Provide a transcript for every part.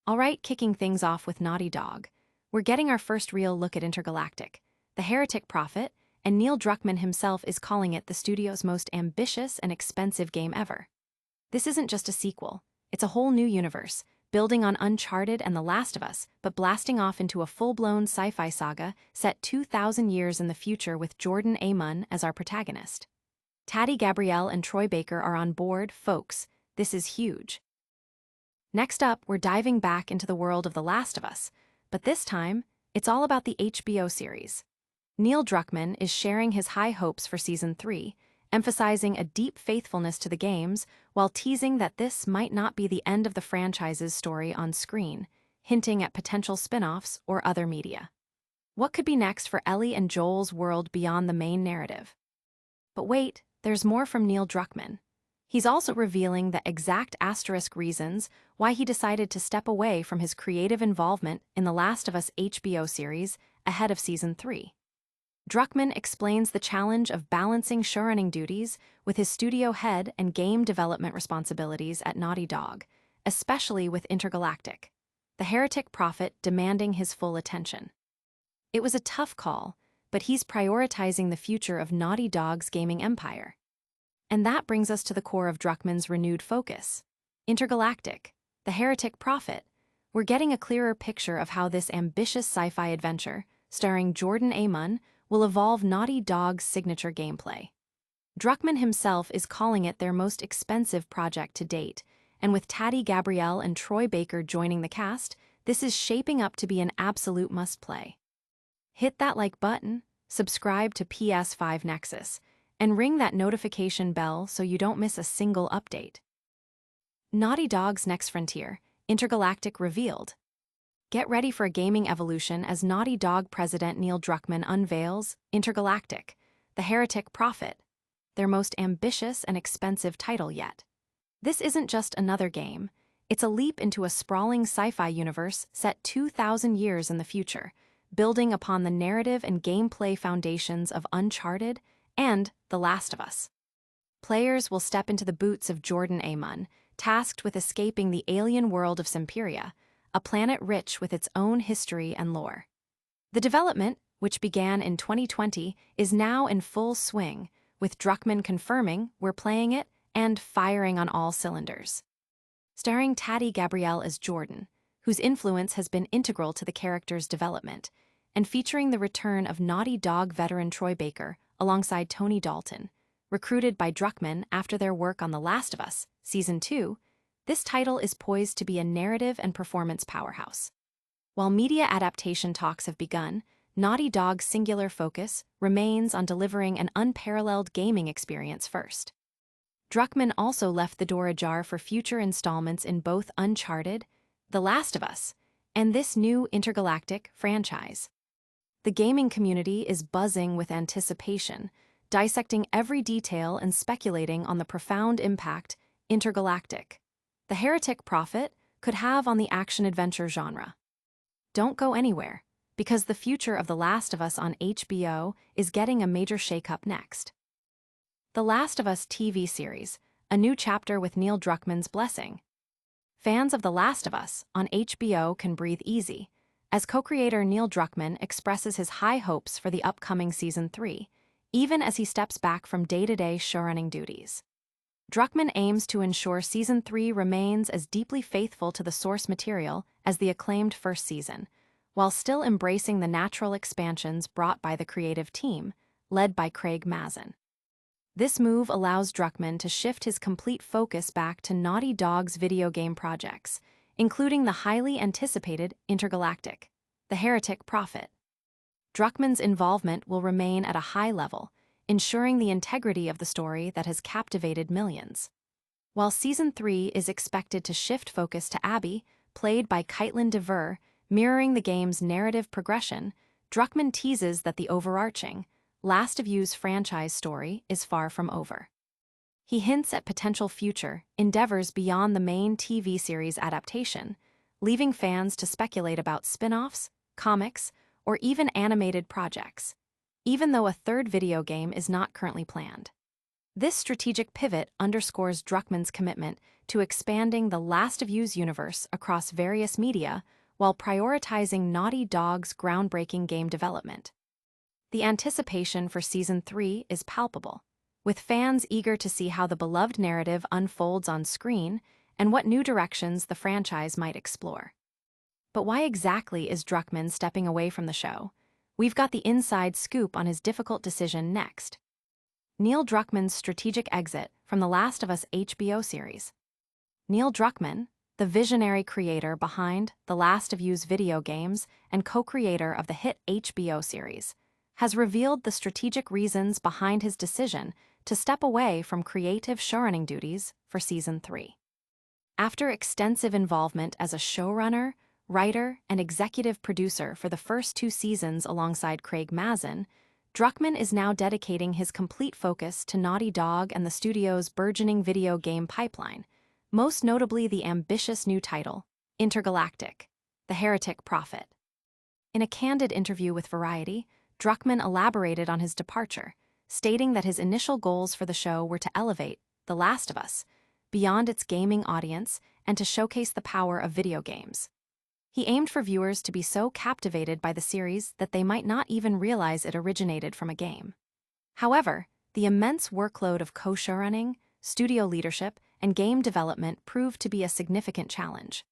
All right, kicking things off with Naughty Dog. We're getting our first real look at Intergalactic, the Heretic Prophet, and Neil Druckmann himself is calling it the studio's most ambitious and expensive game ever. This isn't just a sequel, it's a whole new universe, building on Uncharted and The Last of Us, but blasting off into a full-blown sci-fi saga set 2,000 years in the future with Jordan A. Munn as our protagonist. Taddy Gabrielle and Troy Baker are on board, folks. This is huge. Next up, we're diving back into the world of The Last of Us, but this time, it's all about the HBO series. Neil Druckmann is sharing his high hopes for Season 3, emphasizing a deep faithfulness to the games while teasing that this might not be the end of the franchise's story on screen, hinting at potential spin-offs or other media. What could be next for Ellie and Joel's world beyond the main narrative? But wait, there's more from Neil Druckmann. He's also revealing the exact asterisk reasons why he decided to step away from his creative involvement in The Last of Us HBO series ahead of Season 3. Druckmann explains the challenge of balancing showrunning duties with his studio head and game development responsibilities at Naughty Dog, especially with Intergalactic, the Heretic Prophet demanding his full attention. It was a tough call, but he's prioritizing the future of Naughty Dog's gaming empire. And that brings us to the core of Druckmann's renewed focus. Intergalactic, the Heretic Prophet. We're getting a clearer picture of how this ambitious sci-fi adventure, starring Jordan A. Munn, will evolve Naughty Dog's signature gameplay. Druckmann himself is calling it their most expensive project to date, and with Taddy Gabrielle and Troy Baker joining the cast, this is shaping up to be an absolute must-play. Hit that like button, subscribe to PS5 Nexus, and ring that notification bell so you don't miss a single update. Naughty Dog's next frontier, Intergalactic revealed. Get ready for a gaming evolution as Naughty Dog president Neil Druckmann unveils Intergalactic, the Heretic Prophet, their most ambitious and expensive title yet. This isn't just another game, it's a leap into a sprawling sci-fi universe set 2,000 years in the future, building upon the narrative and gameplay foundations of Uncharted and The Last of Us. Players will step into the boots of Jordan A. Munn, tasked with escaping the alien world of Semperia, a planet rich with its own history and lore. The development, which began in 2020, is now in full swing, with Druckmann confirming we're playing it and firing on all cylinders. Starring Taddy Gabrielle as Jordan, whose influence has been integral to the character's development, and featuring the return of Naughty Dog veteran Troy Baker alongside Tony Dalton, recruited by Druckmann after their work on The Last of Us, Season 2, this title is poised to be a narrative and performance powerhouse. While media adaptation talks have begun, Naughty Dog's singular focus remains on delivering an unparalleled gaming experience first. Druckmann also left the door ajar for future installments in both Uncharted, The Last of Us, and this new Intergalactic franchise. The gaming community is buzzing with anticipation, dissecting every detail and speculating on the profound impact Intergalactic, the Heretic Prophet, could have on the action-adventure genre. Don't go anywhere, because the future of The Last of Us on HBO is getting a major shakeup next. The Last of Us TV series, a new chapter with Neil Druckmann's blessing. Fans of The Last of Us on HBO can breathe easy, as co-creator Neil Druckmann expresses his high hopes for the upcoming Season 3, even as he steps back from day-to-day showrunning duties. Druckmann aims to ensure Season 3 remains as deeply faithful to the source material as the acclaimed first season, while still embracing the natural expansions brought by the creative team, led by Craig Mazin. This move allows Druckmann to shift his complete focus back to Naughty Dog's video game projects, including the highly anticipated Intergalactic, the Heretic Prophet. Druckmann's involvement will remain at a high level, ensuring the integrity of the story that has captivated millions. While Season 3 is expected to shift focus to Abby, played by Caitlin Dever, mirroring the game's narrative progression, Druckmann teases that the overarching, Last of Us franchise story is far from over. He hints at potential future endeavors beyond the main TV series adaptation, leaving fans to speculate about spin-offs, comics, or even animated projects, even though a third video game is not currently planned. This strategic pivot underscores Druckmann's commitment to expanding the Last of Us universe across various media while prioritizing Naughty Dog's groundbreaking game development. The anticipation for Season 3 is palpable, with fans eager to see how the beloved narrative unfolds on screen and what new directions the franchise might explore. But why exactly is Druckmann stepping away from the show? We've got the inside scoop on his difficult decision next. Neil Druckmann's strategic exit from The Last of Us HBO series. Neil Druckmann, the visionary creator behind The Last of Us video games and co-creator of the hit HBO series, has revealed the strategic reasons behind his decision to step away from creative showrunning duties for Season 3. After extensive involvement as a showrunner, writer, and executive producer for the first 2 seasons alongside Craig Mazin, Druckmann is now dedicating his complete focus to Naughty Dog and the studio's burgeoning video game pipeline, most notably the ambitious new title, Intergalactic, The Heretic Prophet. In a candid interview with Variety, Druckmann elaborated on his departure, stating that his initial goals for the show were to elevate The Last of Us beyond its gaming audience and to showcase the power of video games. He aimed for viewers to be so captivated by the series that they might not even realize it originated from a game. However, the immense workload of co-showrunning, studio leadership, and game development proved to be a significant challenge.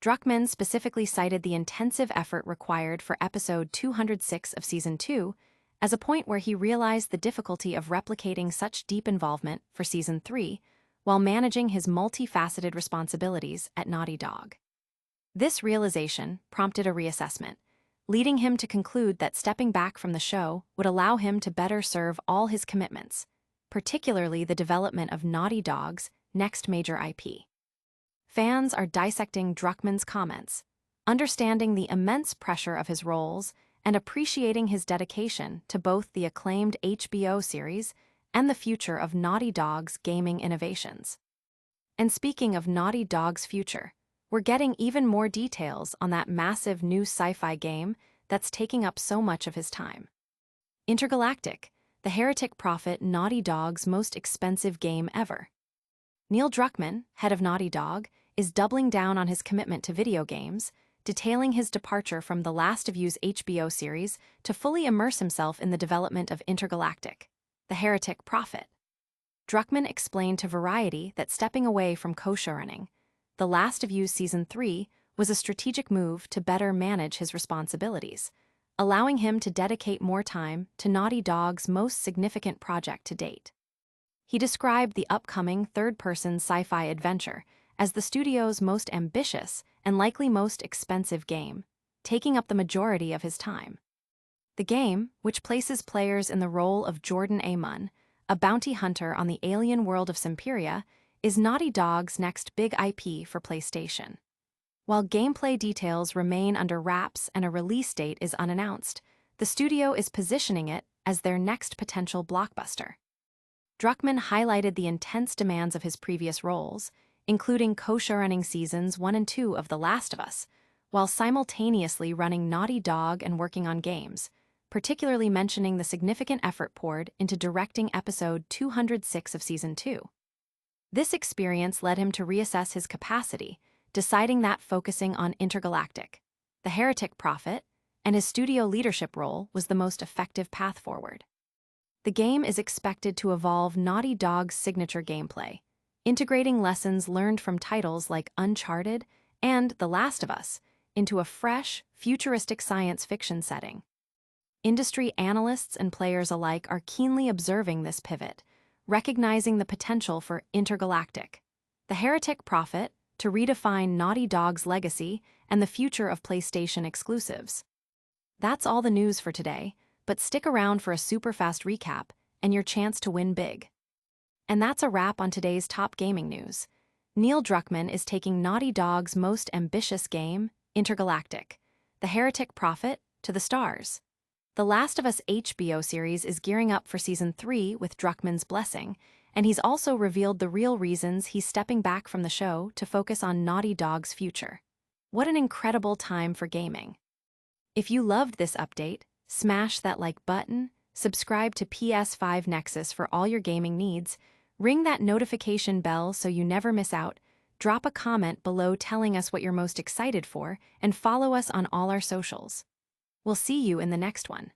Druckmann specifically cited the intensive effort required for episode 206 of Season 2 as a point where he realized the difficulty of replicating such deep involvement for Season 3 while managing his multifaceted responsibilities at Naughty Dog. This realization prompted a reassessment, leading him to conclude that stepping back from the show would allow him to better serve all his commitments, particularly the development of Naughty Dog's next major IP. Fans are dissecting Druckmann's comments, understanding the immense pressure of his roles and appreciating his dedication to both the acclaimed HBO series and the future of Naughty Dog's gaming innovations. And speaking of Naughty Dog's future, we're getting even more details on that massive new sci-fi game that's taking up so much of his time. Intergalactic, the Heretic Prophet, Naughty Dog's most expensive game ever. Neil Druckmann, head of Naughty Dog, is doubling down on his commitment to video games, detailing his departure from the Last of Us HBO series to fully immerse himself in the development of Intergalactic, the Heretic Prophet. Druckmann explained to Variety that stepping away from co-showrunning The Last of Us Season 3 was a strategic move to better manage his responsibilities, allowing him to dedicate more time to Naughty Dog's most significant project to date. He described the upcoming third-person sci-fi adventure as the studio's most ambitious and likely most expensive game, taking up the majority of his time. The game, which places players in the role of Jordan Amon, a bounty hunter on the alien world of Semperia, is Naughty Dog's next big IP for PlayStation. While gameplay details remain under wraps and a release date is unannounced, the studio is positioning it as their next potential blockbuster. Druckmann highlighted the intense demands of his previous roles, including co-showrunning Seasons 1 and 2 of The Last of Us, while simultaneously running Naughty Dog and working on games, particularly mentioning the significant effort poured into directing episode 206 of Season 2. This experience led him to reassess his capacity, deciding that focusing on Intergalactic, the Heretic Prophet, and his studio leadership role was the most effective path forward. The game is expected to evolve Naughty Dog's signature gameplay, integrating lessons learned from titles like Uncharted and The Last of Us into a fresh, futuristic science fiction setting. Industry analysts and players alike are keenly observing this pivot, recognizing the potential for Intergalactic, the Heretic Prophet, to redefine Naughty Dog's legacy and the future of PlayStation exclusives. That's all the news for today, but stick around for a super fast recap and your chance to win big. And that's a wrap on today's top gaming news. Neil Druckmann is taking Naughty Dog's most ambitious game, Intergalactic, the Heretic Prophet, to the stars. The Last of Us HBO series is gearing up for Season 3 with Druckmann's blessing, and he's also revealed the real reasons he's stepping back from the show to focus on Naughty Dog's future. What an incredible time for gaming. If you loved this update, smash that like button, Subscribe to PS5 Nexus for all your gaming needs. Ring that notification bell so you never miss out. Drop a comment below telling us what you're most excited for, and follow us on all our socials. We'll see you in the next one.